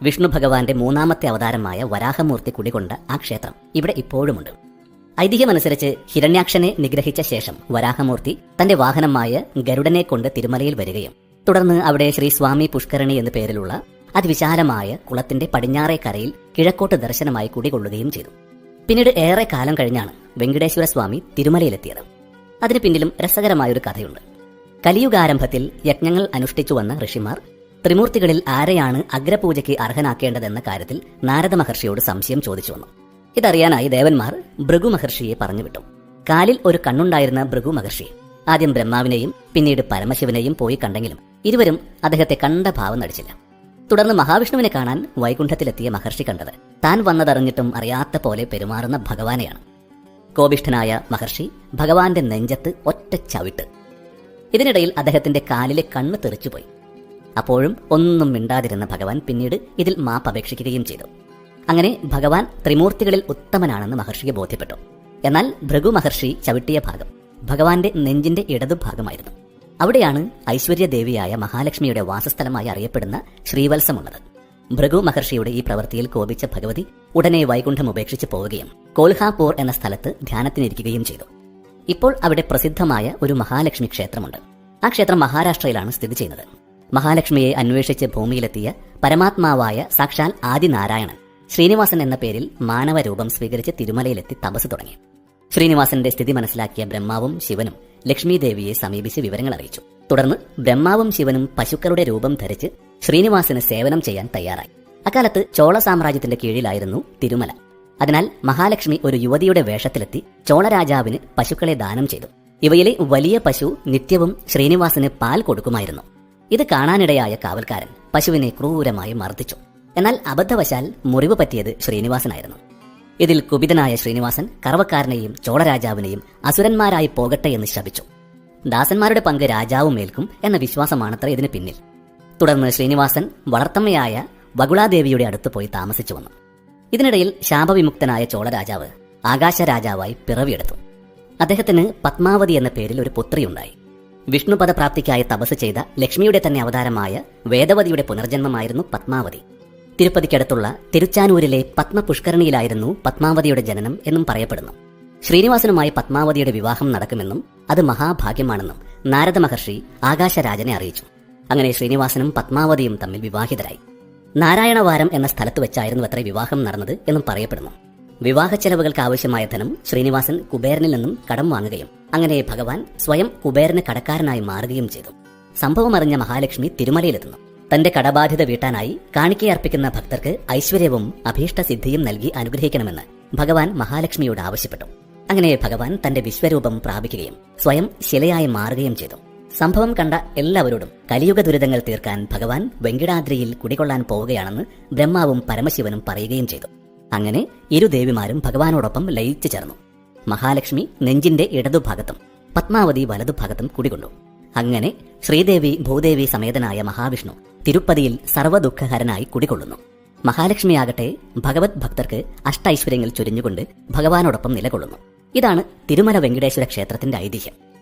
വിഷ്ണു ഭഗവാന്റെ മൂന്നാമത്തെ അവതാരമായ വരാഹമൂർത്തി കുടികൊണ്ട ആ ക്ഷേത്രം ഇവിടെ ഇപ്പോഴുമുണ്ട്. ഐതിഹ്യമനുസരിച്ച് ഹിരണ്യാക്ഷനെ നിഗ്രഹിച്ച ശേഷം വരാഹമൂർത്തി തന്റെ വാഹനമായ ഗരുഡനെ കൊണ്ട് തിരുമലയിൽ വരികയും തുടർന്ന് അവിടെ ശ്രീ സ്വാമി പുഷ്കരണി എന്ന പേരിലുള്ള അതിവിശാലമായ കുളത്തിന്റെ പടിഞ്ഞാറേ കരയിൽ കിഴക്കോട്ട് ദർശനമായി കുടികൊള്ളുകയും ചെയ്തു. പിന്നീട് ഏറെ കാലം കഴിഞ്ഞാണ് വെങ്കടേശ്വര സ്വാമി തിരുമലയിലെത്തിയത്. അതിന് പിന്നിലും രസകരമായൊരു കഥയുണ്ട്. കലിയുഗാരംഭത്തിൽ യജ്ഞങ്ങൾ അനുഷ്ഠിച്ചു വന്ന ഋഷിമാർ ത്രിമൂർത്തികളിൽ ആരെയാണ് അഗ്രപൂജയ്ക്ക് അർഹനാക്കേണ്ടതെന്ന കാര്യത്തിൽ നാരദ മഹർഷിയോട് സംശയം ചോദിച്ചു വന്നു. ഇതറിയാനായി ദേവന്മാർ ഭൃഗു മഹർഷിയെ പറഞ്ഞുവിട്ടു. കാലിൽ ഒരു കണ്ണുണ്ടായിരുന്ന ഭൃഗു മഹർഷി ആദ്യം ബ്രഹ്മാവിനെയും പിന്നീട് പരമശിവനെയും പോയി കണ്ടെങ്കിലും ഇരുവരും അദ്ദേഹത്തെ കണ്ട ഭാവം നടിച്ചില്ല. തുടർന്ന് മഹാവിഷ്ണുവിനെ കാണാൻ വൈകുണ്ഠത്തിലെത്തിയ മഹർഷി കണ്ടത് താൻ വന്നതറിഞ്ഞിട്ടും അറിയാത്ത പോലെ പെരുമാറുന്ന ഭഗവാനെയാണ്. കോപിഷ്ഠനായ മഹർഷി ഭഗവാന്റെ നെഞ്ചത്ത് ഒറ്റ ചവിട്ട്. ഇതിനിടയിൽ അദ്ദേഹത്തിന്റെ കാലിലെ കണ്ണ് തെറിച്ചുപോയി. അപ്പോഴും ഒന്നും മിണ്ടാതിരുന്ന ഭഗവാൻ പിന്നീട് ഇതിൽ മാപ്പപേക്ഷിക്കുകയും ചെയ്തു. അങ്ങനെ ഭഗവാൻ ത്രിമൂർത്തികളിൽ ഉത്തമനാണെന്ന് മഹർഷിക്ക് ബോധ്യപ്പെട്ടു. എന്നാൽ ഭൃഗു മഹർഷി ചവിട്ടിയ ഭാഗം ഭഗവാന്റെ നെഞ്ചിന്റെ ഇടതുഭാഗമായിരുന്നു. അവിടെയാണ് ഐശ്വര്യദേവിയായ മഹാലക്ഷ്മിയുടെ വാസസ്ഥലമായി അറിയപ്പെടുന്ന ശ്രീവത്സമുള്ളത്. ഭൃഗു മഹർഷിയുടെ ഈ പ്രവൃത്തിയിൽ കോപിച്ച ഭഗവതി ഉടനെ വൈകുണ്ഠം ഉപേക്ഷിച്ച് പോവുകയും കോൽഹാപൂർ എന്ന സ്ഥലത്ത് ധ്യാനത്തിനിരിക്കുകയും ചെയ്തു. ഇപ്പോൾ അവിടെ പ്രസിദ്ധമായ ഒരു മഹാലക്ഷ്മി ക്ഷേത്രമുണ്ട്. ആ ക്ഷേത്രം മഹാരാഷ്ട്രയിലാണ് സ്ഥിതി ചെയ്യുന്നത്. മഹാലക്ഷ്മിയെ അന്വേഷിച്ച് ഭൂമിയിലെത്തിയ പരമാത്മാവായ സാക്ഷാൽ ആദിനാരായണൻ ശ്രീനിവാസൻ എന്ന പേരിൽ മാനവ രൂപം സ്വീകരിച്ച് തിരുമലയിലെത്തി തപസ് തുടങ്ങി. ശ്രീനിവാസന്റെ സ്ഥിതി മനസ്സിലാക്കിയ ബ്രഹ്മാവും ശിവനും ലക്ഷ്മീദേവിയെ സമീപിച്ച് വിവരങ്ങൾ അറിയിച്ചു. തുടർന്ന് ബ്രഹ്മാവും ശിവനും പശുക്കളുടെ രൂപം ധരിച്ച് ശ്രീനിവാസന് സേവനം ചെയ്യാൻ തയ്യാറായി. അക്കാലത്ത് ചോള സാമ്രാജ്യത്തിന്റെ കീഴിലായിരുന്നു തിരുമല. അതിനാൽ മഹാലക്ഷ്മി ഒരു യുവതിയുടെ വേഷത്തിലെത്തി ചോളരാജാവിന് പശുക്കളെ ദാനം ചെയ്തു. ഇവയിലെ വലിയ പശു നിത്യവും ശ്രീനിവാസന് പാൽ കൊടുക്കുമായിരുന്നു. ഇത് കാണാനിടയായ കാവൽക്കാരൻ പശുവിനെ ക്രൂരമായി മർദ്ദിച്ചു. എന്നാൽ അബദ്ധവശാൽ മുറിവ് പറ്റിയത് ശ്രീനിവാസനായിരുന്നു. ഇതിൽ കുപിതനായ ശ്രീനിവാസൻ കറവക്കാരനെയും ചോളരാജാവിനെയും അസുരന്മാരായി പോകട്ടെ എന്ന് ശപിച്ചു. ദാസന്മാരുടെ പങ്ക് രാജാവും ഏൽക്കും എന്ന വിശ്വാസമാണത്ര ഇതിന് പിന്നിൽ. തുടർന്ന് ശ്രീനിവാസൻ വളർത്തമ്മയായ വകുളാദേവിയുടെ അടുത്ത് പോയി താമസിച്ചു വന്നു. ഇതിനിടയിൽ ശാപവിമുക്തനായ ചോളരാജാവ് ആകാശരാജാവായി പിറവിയെടുത്തു. അദ്ദേഹത്തിന് പത്മാവതി എന്ന പേരിൽ ഒരു പുത്രിയുണ്ടായി. വിഷ്ണുപദപ്രാപ്തിക്കായി തപസ് ചെയ്ത ലക്ഷ്മിയുടെ തന്നെ അവതാരമായ വേദവതിയുടെ പുനർജന്മമായിരുന്നു പത്മാവതി. തിരുപ്പതിക്കടുത്തുള്ള തിരുച്ചാനൂരിലെ പത്മപുഷ്കരണിയിലായിരുന്നു പത്മാവതിയുടെ ജനനം എന്നും പറയപ്പെടുന്നു. ശ്രീനിവാസനുമായി പത്മാവതിയുടെ വിവാഹം നടക്കുമെന്നും അത് മഹാഭാഗ്യമാണെന്നും നാരദ മഹർഷി ആകാശരാജനെ അറിയിച്ചു. അങ്ങനെ ശ്രീനിവാസനും പത്മാവതിയും തമ്മിൽ വിവാഹിതരായി. നാരായണവാരം എന്ന സ്ഥലത്ത് വെച്ചായിരുന്നു അത്ര വിവാഹം നടന്നത് എന്നും പറയപ്പെടുന്നു. വിവാഹ ചെലവുകൾക്ക് ആവശ്യമായ ധനം ശ്രീനിവാസൻ കുബേരനിൽ നിന്നും കടം വാങ്ങുകയും അങ്ങനെ ഭഗവാൻ സ്വയം കുബേരന് കടക്കാരനായി മാറുകയും ചെയ്തു. സംഭവമറിഞ്ഞ മഹാലക്ഷ്മി തിരുമലയിലെത്തുന്നു. തന്റെ കടബാധ്യത വീട്ടാനായി കാണിക്കയർപ്പിക്കുന്ന ഭക്തർക്ക് ഐശ്വര്യവും അഭീഷ്ടസിദ്ധിയും നൽകി അനുഗ്രഹിക്കണമെന്ന് ഭഗവാൻ മഹാലക്ഷ്മിയോട് ആവശ്യപ്പെട്ടു. അങ്ങനെ ഭഗവാൻ തന്റെ വിശ്വരൂപം പ്രാപിക്കുകയും സ്വയം ശിലയായി മാറുകയും ചെയ്തു. സംഭവം കണ്ട എല്ലാവരോടും കലിയുഗ ദുരിതങ്ങൾ തീർക്കാൻ ഭഗവാൻ വെങ്കിടാദ്രിയിൽ കുടികൊള്ളാൻ പോവുകയാണെന്ന് ബ്രഹ്മാവും പരമശിവനും പറയുകയും ചെയ്തു. അങ്ങനെ ഇരു ദേവിമാരും ഭഗവാനോടൊപ്പം ലയിച്ചു ചേർന്നു. മഹാലക്ഷ്മി നെഞ്ചിന്റെ ഇടതുഭാഗത്തും പത്മാവതി വലതുഭാഗത്തും കുടികൊണ്ടു. അങ്ങനെ ശ്രീദേവി ഭൂദേവി സമേതനായ മഹാവിഷ്ണു തിരുപ്പതിയിൽ സർവ്വദുഃഖഹരനായി കുടികൊള്ളുന്നു. മഹാലക്ഷ്മിയാകട്ടെ ഭഗവത് ഭക്തർക്ക് അഷ്ടൈശ്വര്യങ്ങൾ ചൊരിഞ്ഞുകൊണ്ട് ഭഗവാനോടൊപ്പം നിലകൊള്ളുന്നു. ഇതാണ് തിരുമല വെങ്കടേശ്വര ക്ഷേത്രത്തിന്റെ ഐതിഹ്യം.